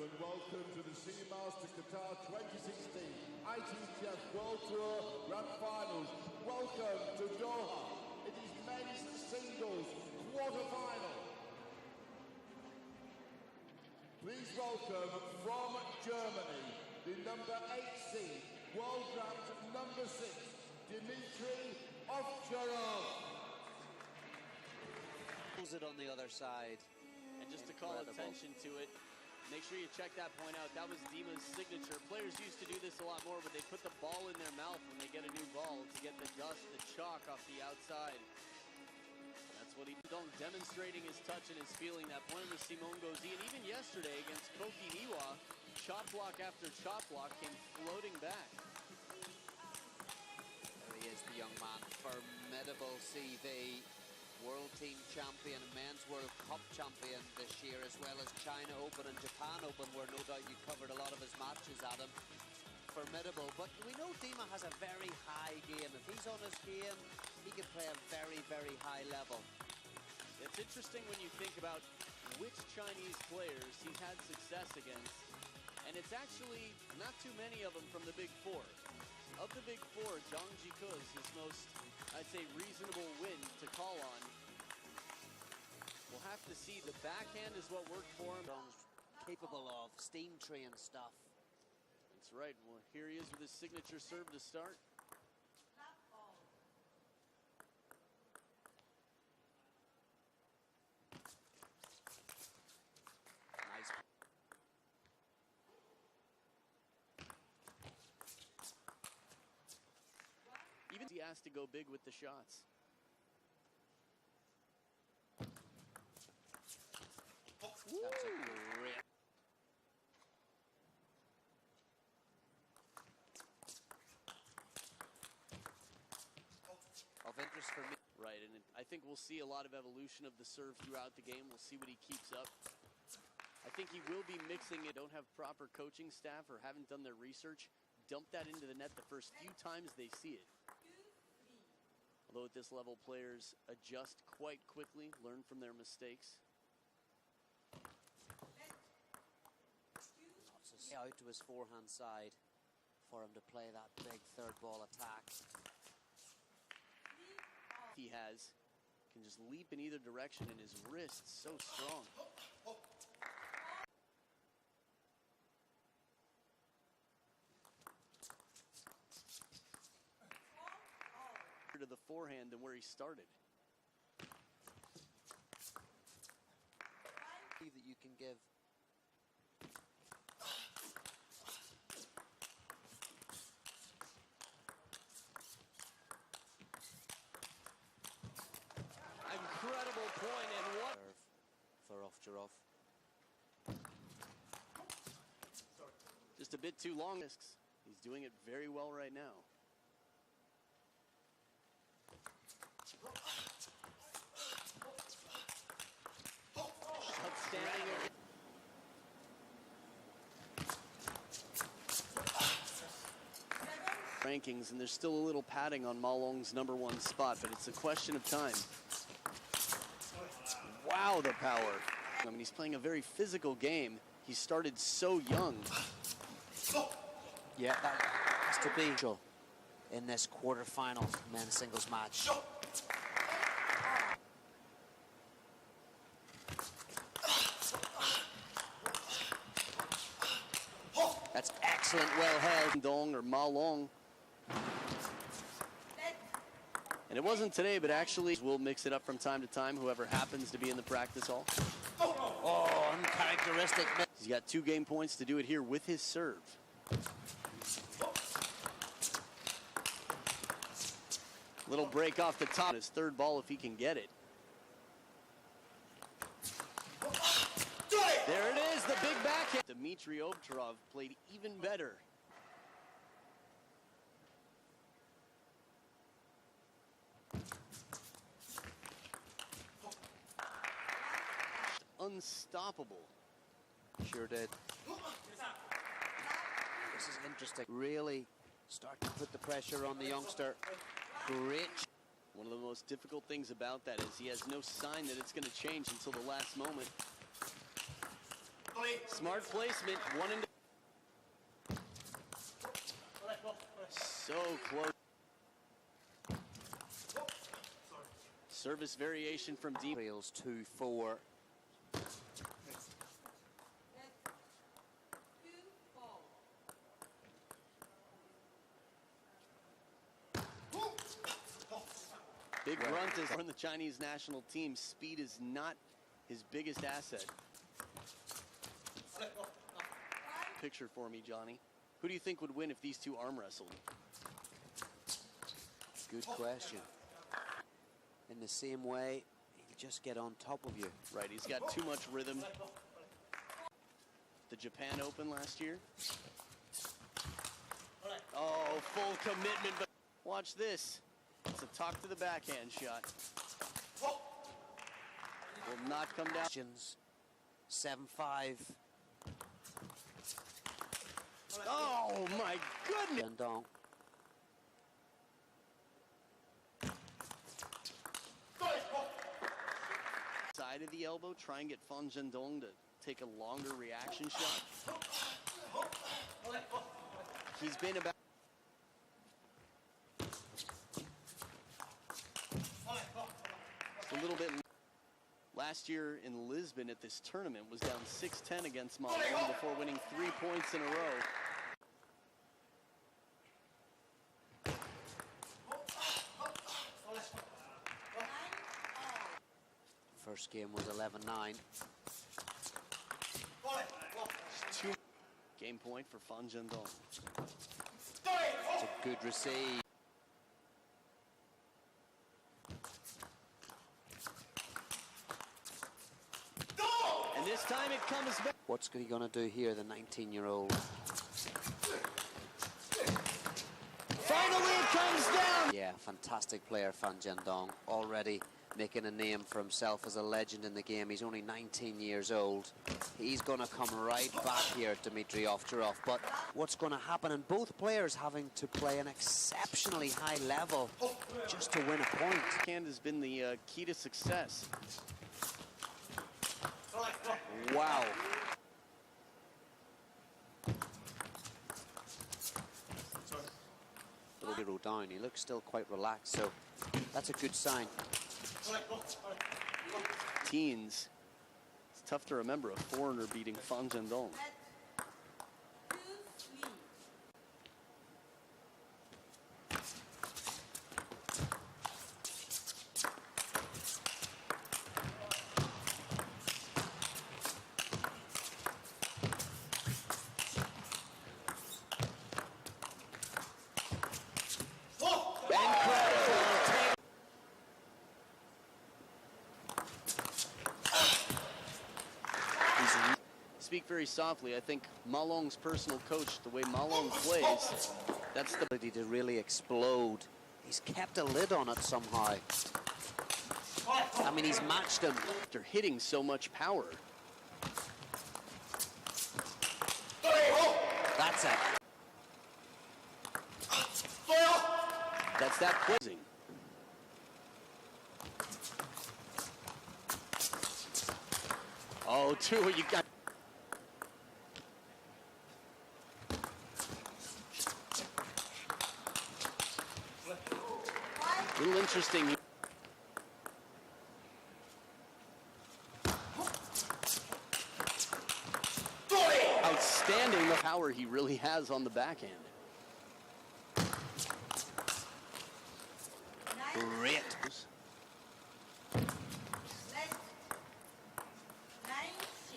gentlemen, welcome to the Seamaster Qatar 2016 ITTF World Tour Grand Finals. Welcome to Doha. It is men's singles quarter-final. Please welcome from Germany, the number 8 seed, world ranked number 6, Dimitrij OVTCHAROV. Pulls it on the other side. And just to call attention to it, make sure you check that point out. That was Dima's signature. Players used to do this a lot more, but they put the ball in their mouth when they get a new ball to get the dust, the chalk off the outside. That's what he's demonstrating his touch and his feeling. That point with Simon Gauzy, and even yesterday against Koki Niwa, chop block after chop block came floating back. There he is, the young man. Formidable CV. World Team Champion, Men's World Cup Champion this year, as well as China Open and Japan Open, where no doubt you covered a lot of his matches, Adam. Formidable, but we know Dima has a very high game. If he's on his game, he can play a very, very high level. It's interesting when you think about which Chinese players he's had success against, and it's actually not too many of them from the Big Four. Of the Big Four, Zhang Jiku is his most, I'd say, reasonable win to call on. We'll have to see. The backhand is what worked for him. Zhang's capable of steam train stuff. That's right. Well, here he is with his signature serve to start. Nice. Even he has to go big with the shots. That's a great. Of interest for me. Right, and I think we'll see a lot of evolution of the serve throughout the game. We'll see what he keeps up. I think he will be mixing it. Don't have proper coaching staff or haven't done their research. Dump that into the net the first few times they see it. Although at this level, players adjust quite quickly, learn from their mistakes. Out to his forehand side for him to play that big third ball attack. He can just leap in either direction, and his wrist so strong. To the forehand than where he started. That you can give. Incredible point, and what For OVTCHAROV. just a bit too long. He's doing it very well right now. Outstanding. Rankings, and there's still a little padding on Ma Long's #1 spot, but it's a question of time. Wow, the power. I mean, he's playing a very physical game. He started so young. Yeah, that has to be in this quarterfinal men's singles match. That's excellent, well held. Zhendong or Ma Long. And it wasn't today, but actually we'll mix it up from time to time, whoever happens to be in the practice hall. Oh, uncharacteristic. He's got 2 game points to do it here with his serve. Little break off the top. His third ball if he can get it. There it is, the big backhand. Dimitrij OVTCHAROV played even better. Unstoppable. Sure did. This is interesting. Really starting to put the pressure on the youngster. Great. One of the most difficult things about that is he has no sign that it's going to change until the last moment. Smart placement, one into. So close. Service variation from deep. Trails 2-4. Big grunt is on the Chinese national team. Speed is not his biggest asset. Picture for me, Johnny. Who do you think would win if these two arm wrestled? Good question. In the same way, he'll just get on top of you. Right, he's got too much rhythm. The Japan Open last year. Oh, full commitment, but watch this. It's a talk to the backhand shot. Will not come down. 7-5. Oh my goodness! Zhendong. Side of the elbow, try and get Zhendong to take a longer reaction shot. He's been about. A little bit. Last year in Lisbon at this tournament was down 6-10 against Malone before winning 3 points in a row. First game was 11-9. Game point for Zhendong. It's a good receive. And this time it comes back. What's he going to do here, the 19-year-old? Finally it comes down! Yeah, fantastic player, Zhendong. Already making a name for himself as a legend in the game. He's only 19 years old. He's going to come right back here, Dimitrij OVTCHAROV. But what's going to happen, and both players having to play an exceptionally high level just to win a point. Hand has been the key to success. Wow. Little hero down. He looks still quite relaxed, so that's a good sign. Teens. It's tough to remember a foreigner beating Zhendong. Speak very softly. I think Malong's personal coach, the way Malong plays, that's the ability to really explode. He's kept a lid on it somehow. I mean, he's matched him. After hitting so much power. That's it. That's that quizzing. Oh, two, you got. A little interesting. Outstanding the power he really has on the backhand. Great.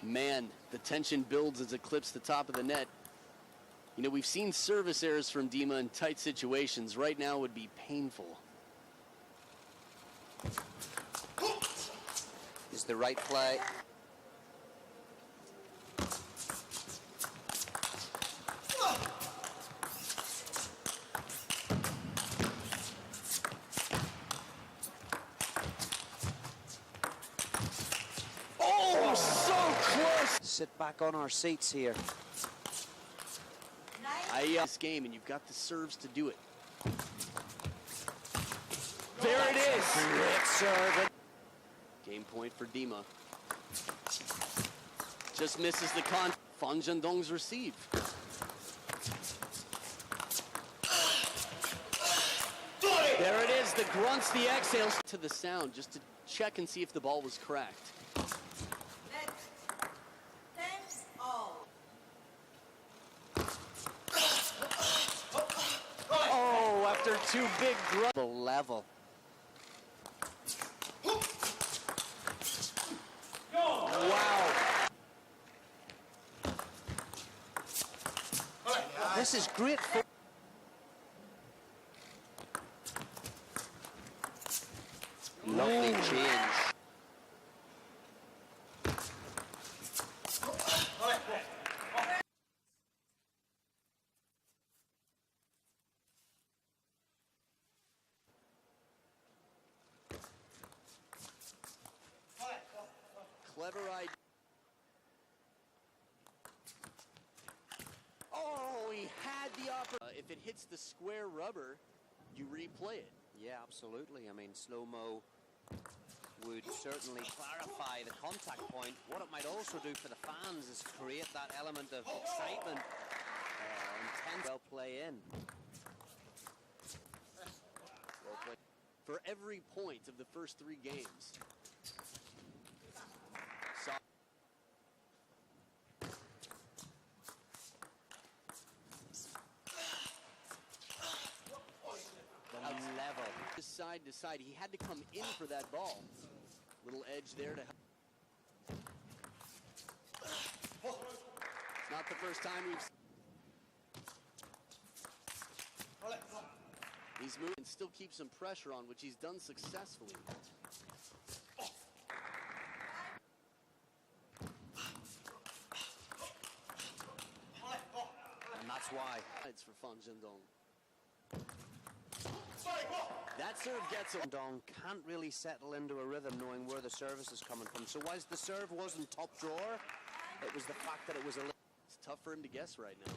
Man, the tension builds as it clips the top of the net. You know, we've seen service errors from Dima in tight situations. Right now would be painful. Is the right play. Oh, so close! Sit back on our seats here. This game, and you've got the serves to do it. There it is! Great serve. Game point for Dima. Just misses the Zhendong's receive. There it is, the grunts, the exhales to the sound, just to check and see if the ball was cracked. Oh, after two big grunts. Level. Wow. This is great. Lovely change. Clever idea. Oh, he had the opportunity. If it hits the square rubber, you replay it. Yeah, absolutely. I mean, slow-mo would certainly clarify the contact point. What it might also do for the fans is create that element of excitement, intense. Well play in. Well play. For every point of the first three games. Level. Side to side, he had to come in for that ball. Little edge there to help. It's not the first time we've. He's moving and still keeps some pressure on, which he's done successfully. And that's why. It's for Zhendong. That serve gets him. Zhendong can't really settle into a rhythm knowing where the service is coming from. So whilst the serve wasn't top drawer, it was the fact that it was a little... It's tough for him to guess right now.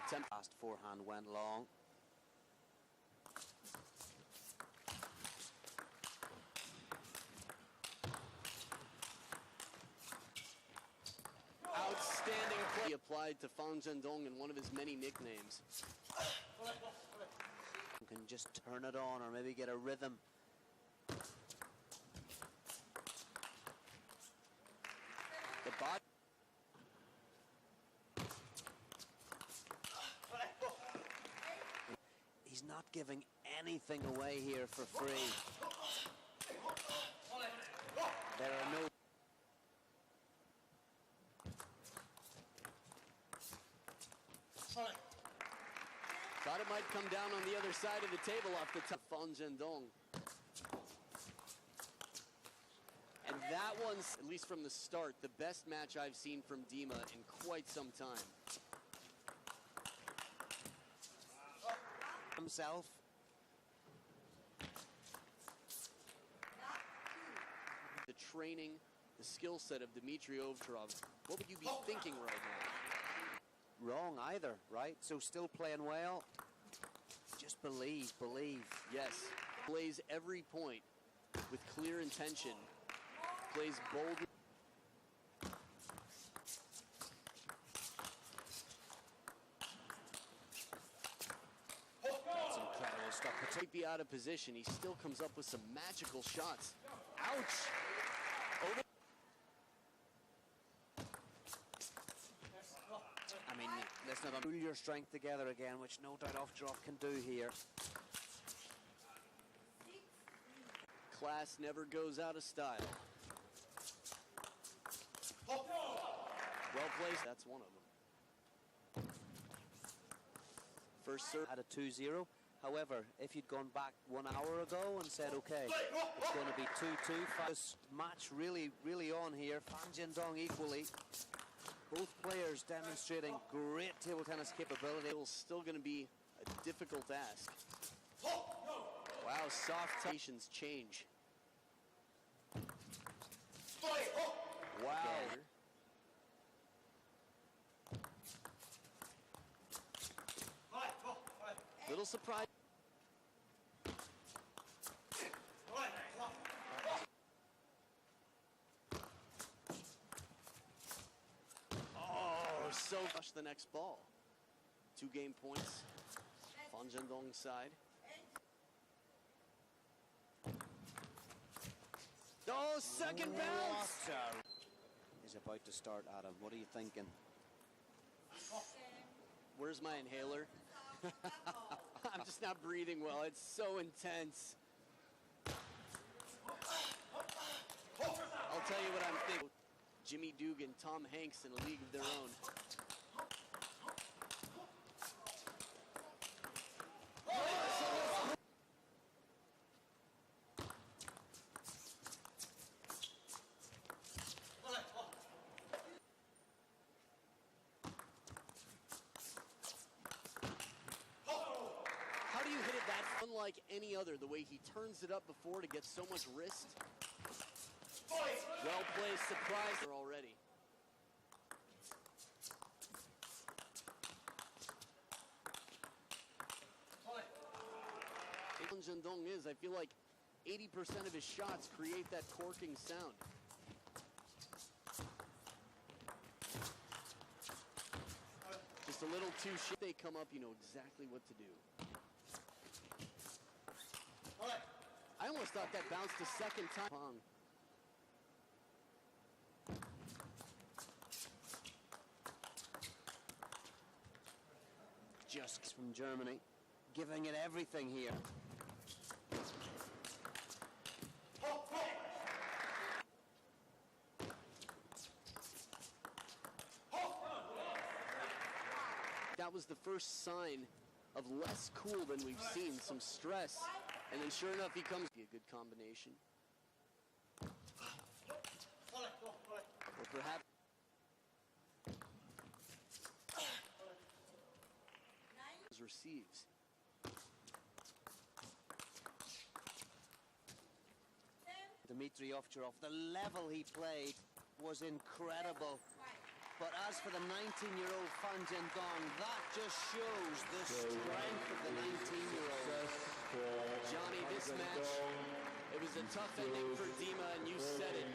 Attempt. Last forehand went long. Outstanding play applied to Zhendong in one of his many nicknames. Can just turn it on or maybe get a rhythm. The body. He's not giving anything away here for free. There are no... Thought it might come down on the other side of the table off the top. Zhendong. And that one's, at least from the start, the best match I've seen from Dima in quite some time. Himself. The training, the skill set of Dimitrij OVTCHAROV. What would you be thinking right now? Wrong either, right? So still playing well. Just believe. Yes. Plays every point with clear intention. Plays boldly. That's incredible stuff. Might be out of position. He still comes up with some magical shots. Ouch! Over. I mean, let's not pull your strength together again, which no doubt OVTCHAROV can do here. Class never goes out of style. Well placed. That's one of them. First serve. Had a 2-0. However, if you'd gone back 1 hour ago and said, okay, it's going to be 2-2, this match really on here. Zhendong equally. Both players demonstrating great table tennis capability. It's still going to be a difficult ask. Wow, soft patience change. Wow. Little surprise. Rush the next ball. 2 game points on Zhendong's side. Oh, second bounce! Is about to start, Adam. What are you thinking? Where's my inhaler? I'm just not breathing well. It's so intense. I'll tell you what I'm thinking. Jimmy Dugan, Tom Hanks in a league of their own. How do you hit it that unlike any other, the way he turns it up before to get so much wrist? Well played, surprise already. Zhendong is, I feel like 80% of his shots create that corking sound. Just a little too shit. They come up, you know exactly what to do. I almost thought that bounced a second time. Pong. Just from Germany, giving it everything here. That was the first sign of less cool than we've seen, some stress. And then sure enough, he comes. Be a good combination. Or perhaps. Receives. Dimitrij, the level he played was incredible. But as for the 19-year-old Fan Zhendong, that just shows the strength of the 19-year-old. Johnny, this match, it was a tough ending for Dima, and you said it.